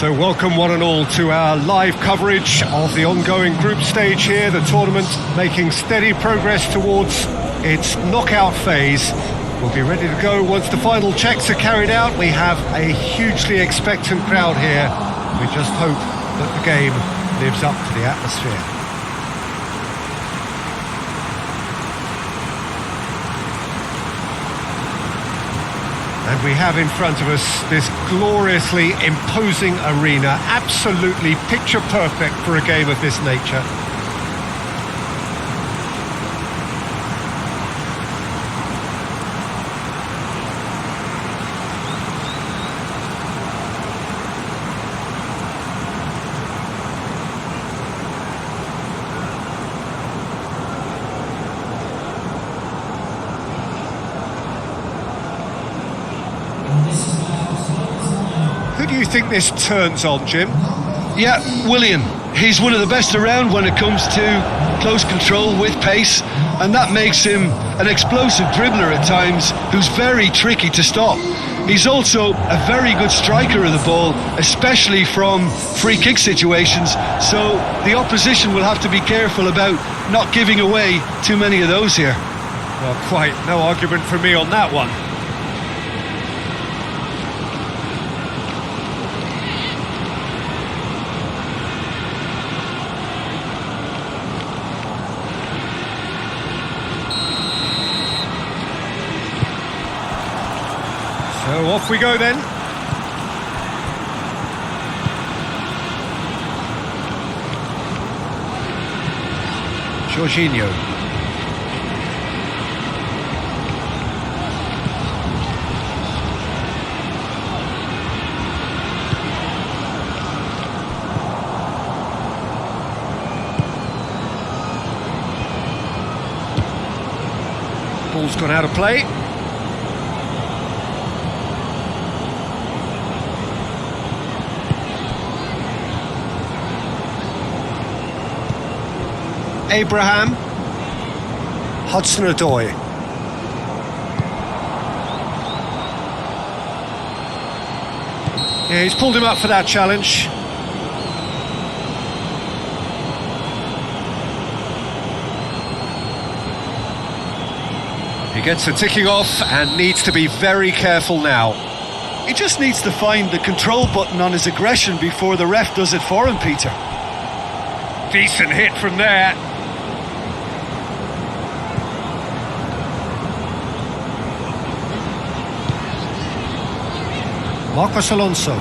So welcome one and all to our live coverage of the ongoing group stage here, the tournament making steady progress towards its knockout phase. We'll be ready to go once the final checks are carried out. We have a hugely expectant crowd here. We just hope that the game lives up to the atmosphere. And we have in front of us this gloriously imposing arena, absolutely picture perfect for a game of this nature. Who do you think this turns on, Jim? Yeah, Willian. He's one of the best around when it comes to close control with pace, and that makes him an explosive dribbler at times who's very tricky to stop. He's also a very good striker of the ball, especially from free kick situations, so the opposition will have to be careful about not giving away too many of those here. Well, quite no argument from me on that one. So off we go then. Jorginho. Ball's gone out of play. Abraham, Hudson-Odoi. Yeah, he's pulled him up for that challenge. He gets the ticking off and needs to be very careful now. He just needs to find the control button on his aggression before the ref does it for him, Peter. Decent hit from there. Marcos Alonso.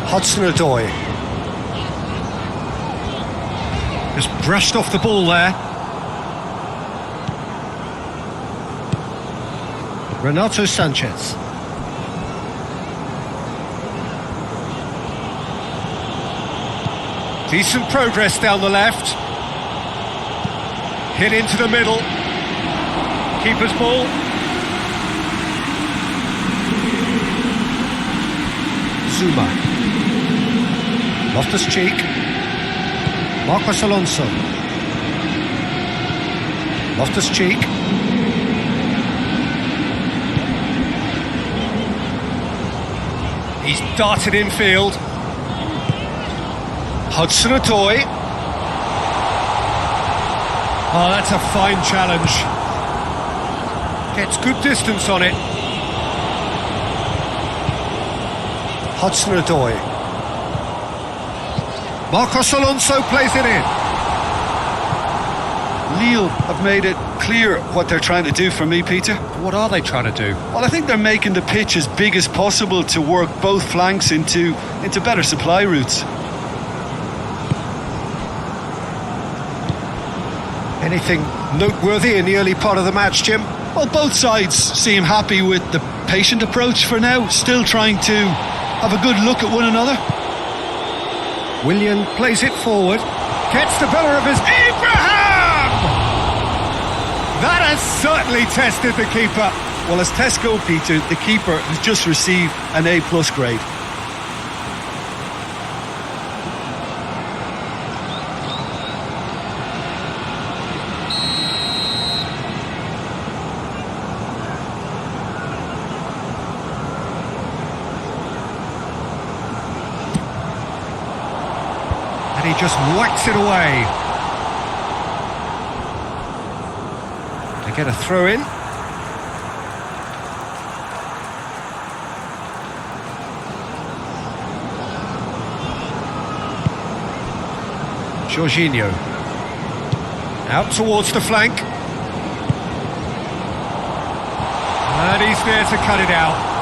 Hudson-Odoi. Just brushed off the ball there. Renato Sanchez. Decent progress down the left. Hit into the middle. Keeper's ball. Zuma. Loftus-Cheek. Marcos Alonso. Loftus-Cheek. He's darted infield. Hudson-Odoi. Oh, that's a fine challenge. Gets good distance on it. Hudson-Odoi. Marcos Alonso plays it in. Lille have made it clear what they're trying to do for me, Peter. What are they trying to do? Well, I think they're making the pitch as big as possible to work both flanks into better supply routes. Anything noteworthy in the early part of the match, Jim? Well, both sides seem happy with the patient approach for now, still trying to have a good look at one another. Willian plays it forward, gets the better of his... Abraham! That has certainly tested the keeper. Well, as tests go, Peter, the keeper has just received an A+ grade. he just whacks it away. They get a throw in. Jorginho. Out towards the flank. And he's there to cut it out.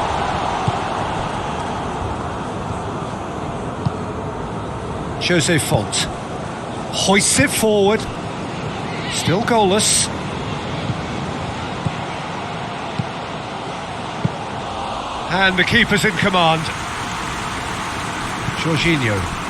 Jose Font hoists it forward. Still goalless. And the keeper's in command. Jorginho.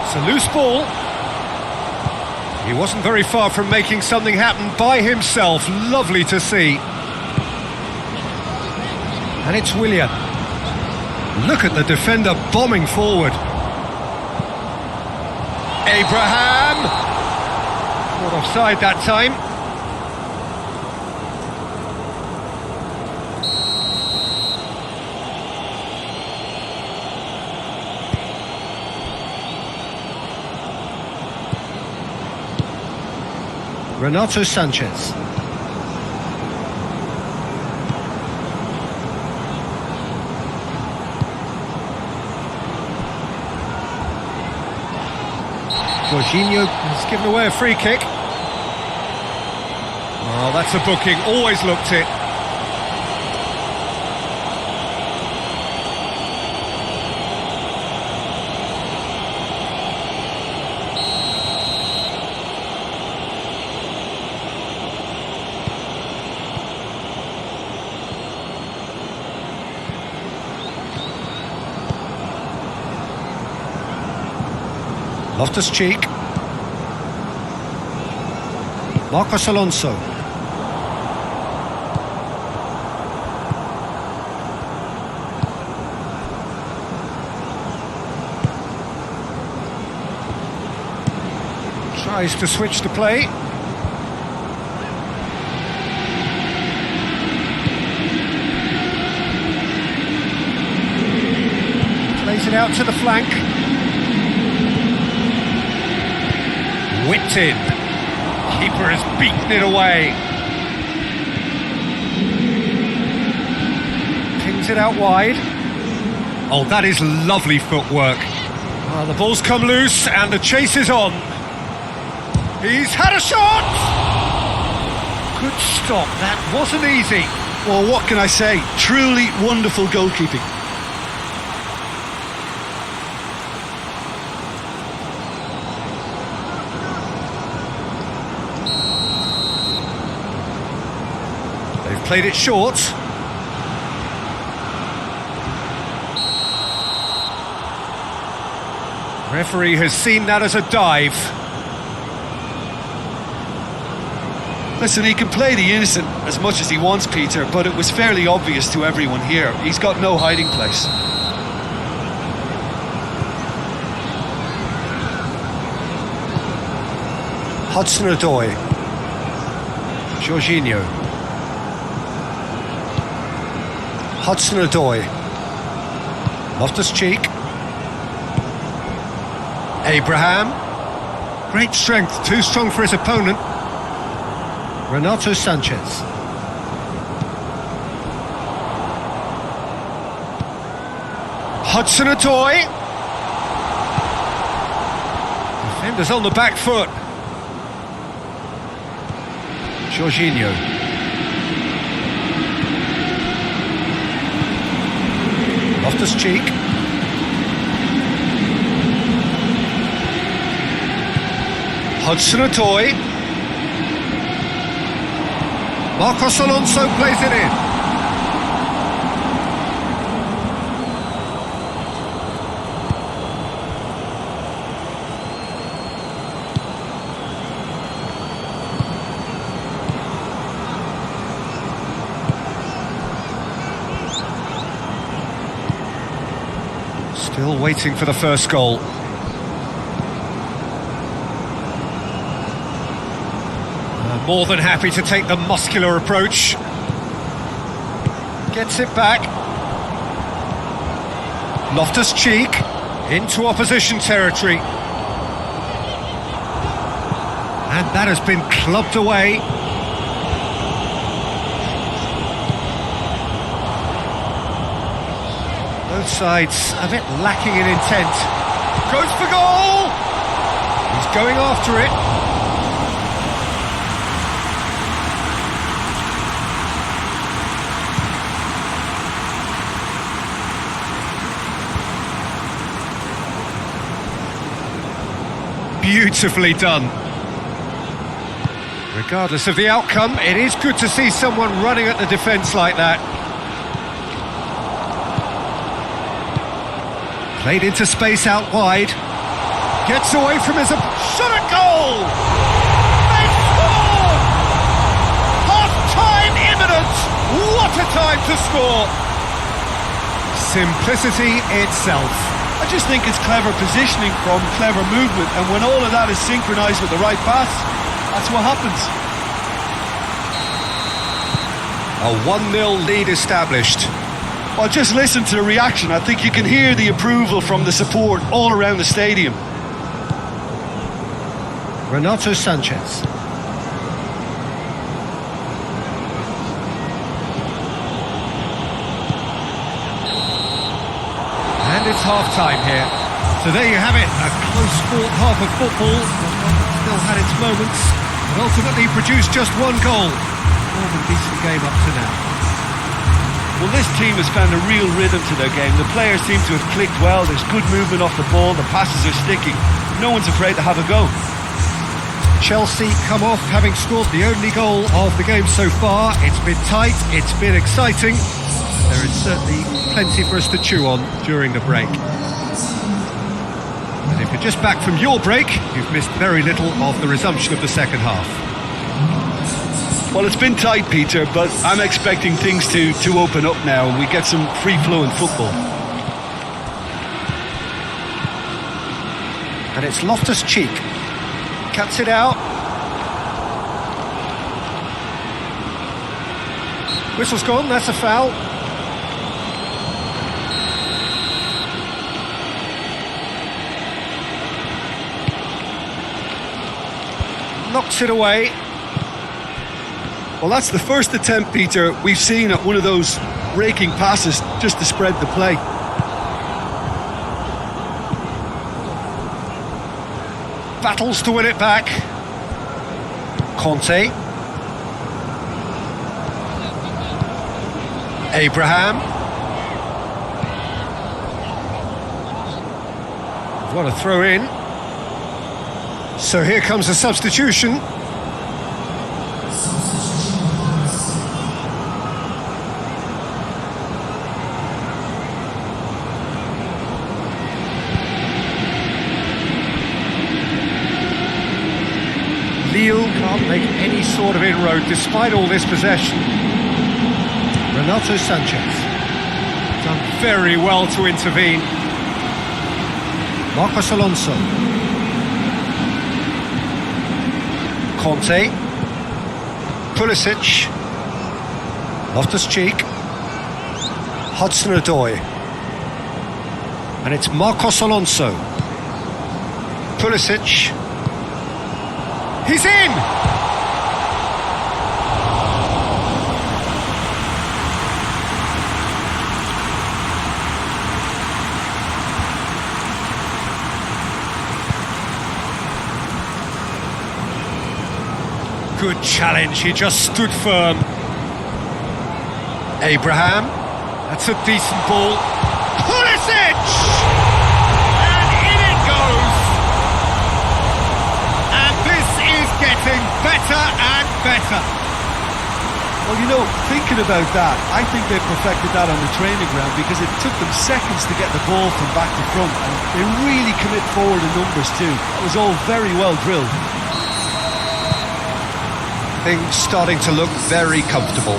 It's a loose ball. He wasn't very far from making something happen by himself. Lovely to see. And it's Willian. Look at the defender bombing forward. Abraham! Caught offside that time. Renato Sanchez. Jorginho has given away a free kick. Oh, that's a booking. Always looked it. Loftus-Cheek. Marcos Alonso. Tries to switch the play. Plays it out to the flank. Whipped in. Keeper has beaten it away. Pings it out wide. Oh, that is lovely footwork. Oh, the ball's come loose and the chase is on. He's had a shot! Good stop, that wasn't easy. Well, what can I say? Truly wonderful goalkeeping. They've played it short. Referee has seen that as a dive. Listen, he can play the innocent as much as he wants, Peter, but it was fairly obvious to everyone here. He's got no hiding place. Hudson-Odoi. Jorginho. Hudson-Odoi. Loftus-Cheek. Abraham. Great strength, too strong for his opponent. Renato Sanchez. Hudson-Odoi. Defenders on the back foot. Jorginho. Loftus-Cheek. Hudson-Odoi. Marcos Alonso plays it in. Still waiting for the first goal. More than happy to take the muscular approach. Gets it back. Loftus-Cheek into opposition territory. And that has been clubbed away. Both sides a bit lacking in intent. Goes for goal! He's going after it. Beautifully done. Regardless of the outcome, it is good to see someone running at the defence like that. Played into space out wide. Gets away from his... Shot at goal! They scored! Half-time imminent! What a time to score! Simplicity itself. I just think it's clever positioning from clever movement, and when all of that is synchronised with the right pass, that's what happens. A 1-0 lead established. Well, just listen to the reaction. I think you can hear the approval from the support all around the stadium. Renato Sanchez. And it's half-time here. So there you have it, a close-fought half of football. Still had its moments, but ultimately produced just one goal. More than decent game up to now. Well, this team has found a real rhythm to their game. The players seem to have clicked well. There's good movement off the ball. The passes are sticking. No one's afraid to have a go. Chelsea come off having scored the only goal of the game so far. It's been tight, it's been exciting. There is certainly plenty for us to chew on during the break. And if you're just back from your break, you've missed very little of the resumption of the second half. Well, it's been tight, Peter, but I'm expecting things to open up now and we get some free-flowing football. And it's Loftus-Cheek. Cuts it out. Whistle's gone, that's a foul. Knocks it away. Well, that's the first attempt, Peter, we've seen at one of those raking passes just to spread the play. Battles to win it back. Conte. Abraham. What a throw in. So here comes a substitution. Lille can't make any sort of inroad despite all this possession. Renato Sanchez. Done very well to intervene. Marcos Alonso. Conte. Pulisic. Loftus-Cheek. Hudson-Odoi. And it's Marcos Alonso. Pulisic. He's in! Good challenge, he just stood firm. Abraham, that's a decent ball. Pulisic! And in it goes! And this is getting better and better. Well, you know, thinking about that, I think they perfected that on the training ground because it took them seconds to get the ball from back to front, and they really commit forward in numbers too. It was all very well drilled. Things starting to look very comfortable.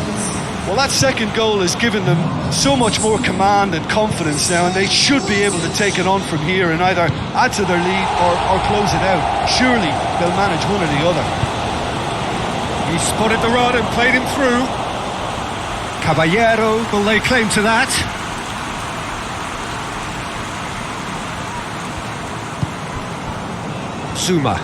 Well, that second goal has given them so much more command and confidence now, and they should be able to take it on from here and either add to their lead or close it out. Surely they'll manage one or the other. He spotted the run and played him through. Caballero will lay claim to that. Zuma.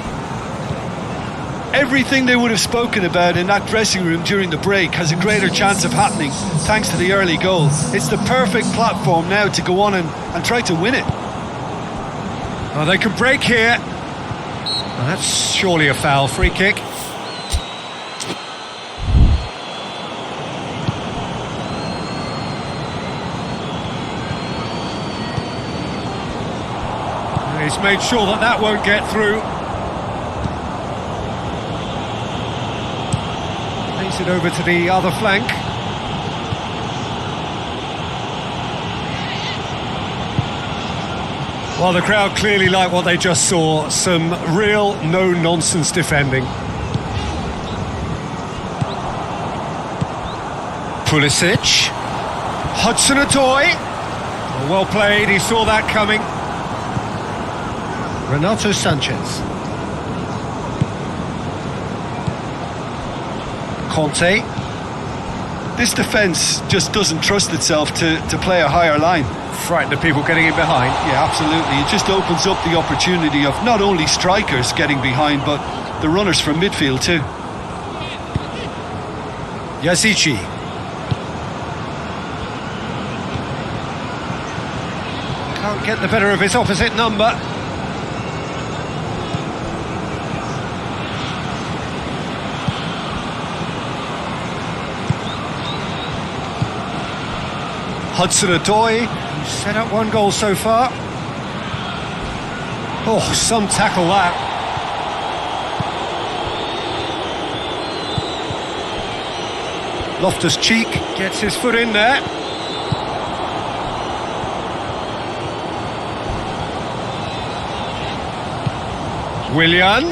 Everything they would have spoken about in that dressing room during the break has a greater chance of happening thanks to the early goal. It's the perfect platform now to go on and try to win it. Oh, they can break here. Well, that's surely a foul. Free kick. He's made sure that that won't get through. Plays it over to the other flank. Well, the crowd clearly like what they just saw. Some real no-nonsense defending. Pulisic. Hudson-Odoi. Well played, he saw that coming. Renato Sanchez. Conte. This defence just doesn't trust itself to play a higher line. Frightened of people getting in behind. Yeah, absolutely. It just opens up the opportunity of not only strikers getting behind, but the runners from midfield too. Yazici. Can't get the better of his opposite number. Hudson-Odoi, who's set up one goal so far. Oh, some tackle that. Loftus-Cheek gets his foot in there. Willian.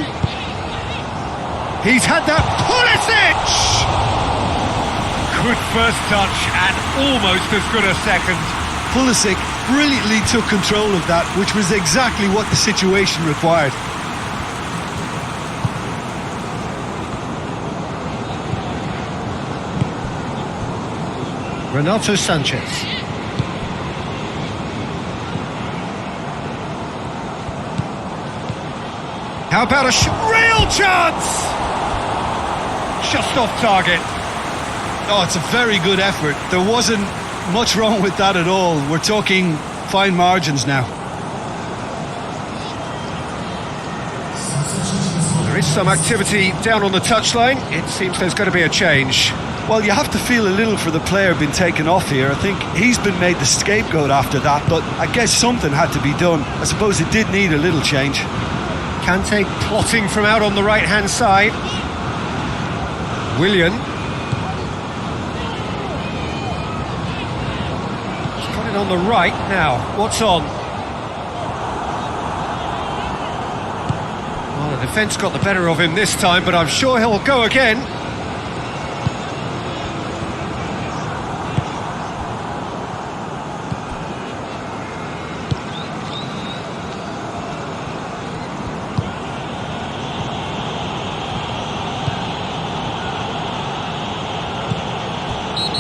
He's had that. Pulisic! Good first touch and almost as good a second. Pulisic brilliantly took control of that, which was exactly what the situation required. Renato Sanchez. How about a real chance? Just off target. Oh, it's a very good effort. There wasn't much wrong with that at all. We're talking fine margins now. There is some activity down on the touchline. It seems there's going to be a change. Well, you have to feel a little for the player being taken off here. I think he's been made the scapegoat after that, but I guess something had to be done. I suppose it did need a little change. Kante plotting from out on the right-hand side. Willian. On the right now, what's on? Well, the defence got the better of him this time, but I'm sure he'll go again.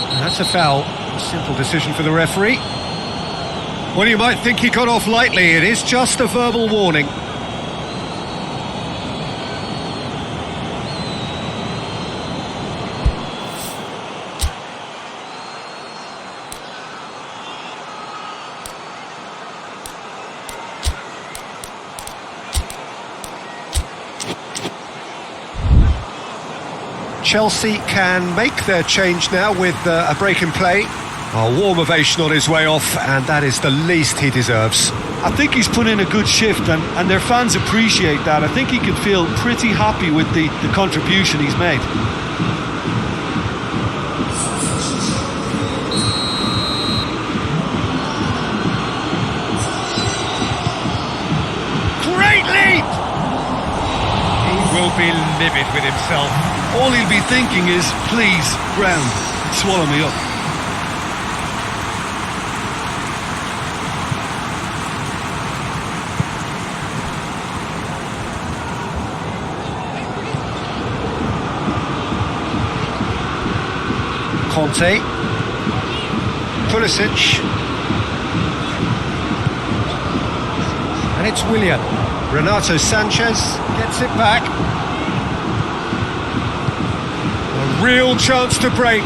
And that's a foul. A simple decision for the referee. Well, you might think he got off lightly. It is just a verbal warning. Chelsea can make their change now with a break in play. A warm ovation on his way off, and that is the least he deserves. I think he's put in a good shift, and their fans appreciate that. I think he can feel pretty happy with the contribution he's made. Great leap! He will be livid with himself. All he'll be thinking is, please, ground, swallow me up. Conte. Pulisic. And it's Willian. Renato Sanchez gets it back. A real chance to break.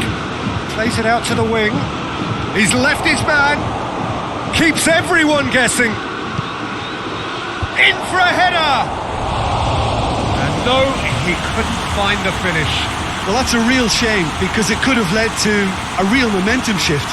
Plays it out to the wing. He's left his man. Keeps everyone guessing. In for a header. And no, he couldn't find the finish. Well, that's a real shame because it could have led to a real momentum shift.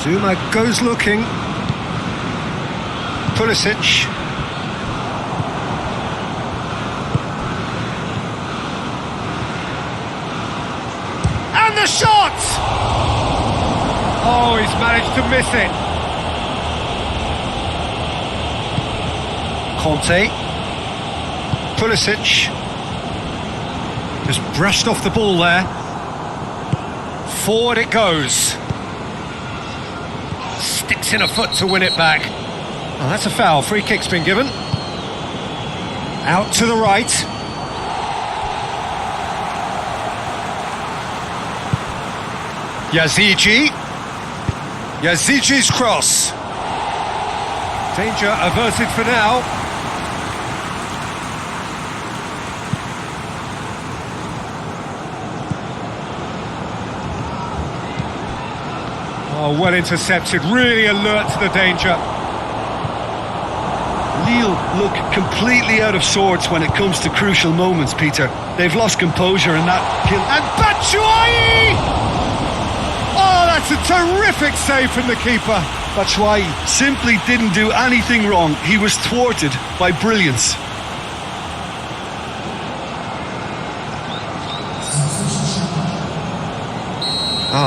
Zuma goes looking. Pulisic. And the shot! Oh, he's managed to miss it. Conte. Pulisic. Just brushed off the ball there. Forward it goes. Sticks in a foot to win it back. Oh, that's a foul. Free kick's been given. Out to the right. Yazici. Yazici's cross. Danger averted for now. Oh, well intercepted, really alert to the danger. Lille look completely out of sorts when it comes to crucial moments, Peter. They've lost composure in that kill. And Batshuayi! Oh, that's a terrific save from the keeper. Batshuayi simply didn't do anything wrong. He was thwarted by brilliance.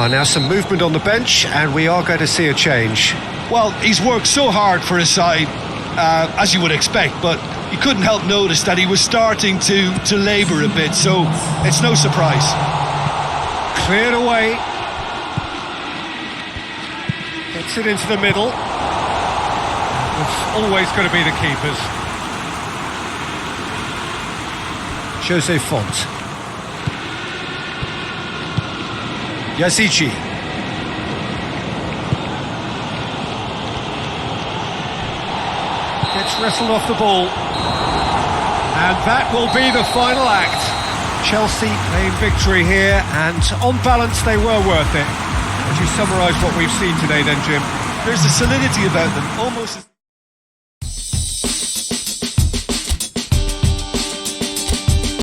Now some movement on the bench, and we are going to see a change. Well, he's worked so hard for his side, as you would expect, but you couldn't help notice that he was starting to labour a bit, so it's no surprise. Cleared away. Gets it into the middle. It's always going to be the keepers. Jose Font. Yazici. Gets wrestled off the ball. And that will be the final act. Chelsea claim victory here, and on balance they were worth it. Would you summarise what we've seen today then, Jim? There's a solidity about them, almost as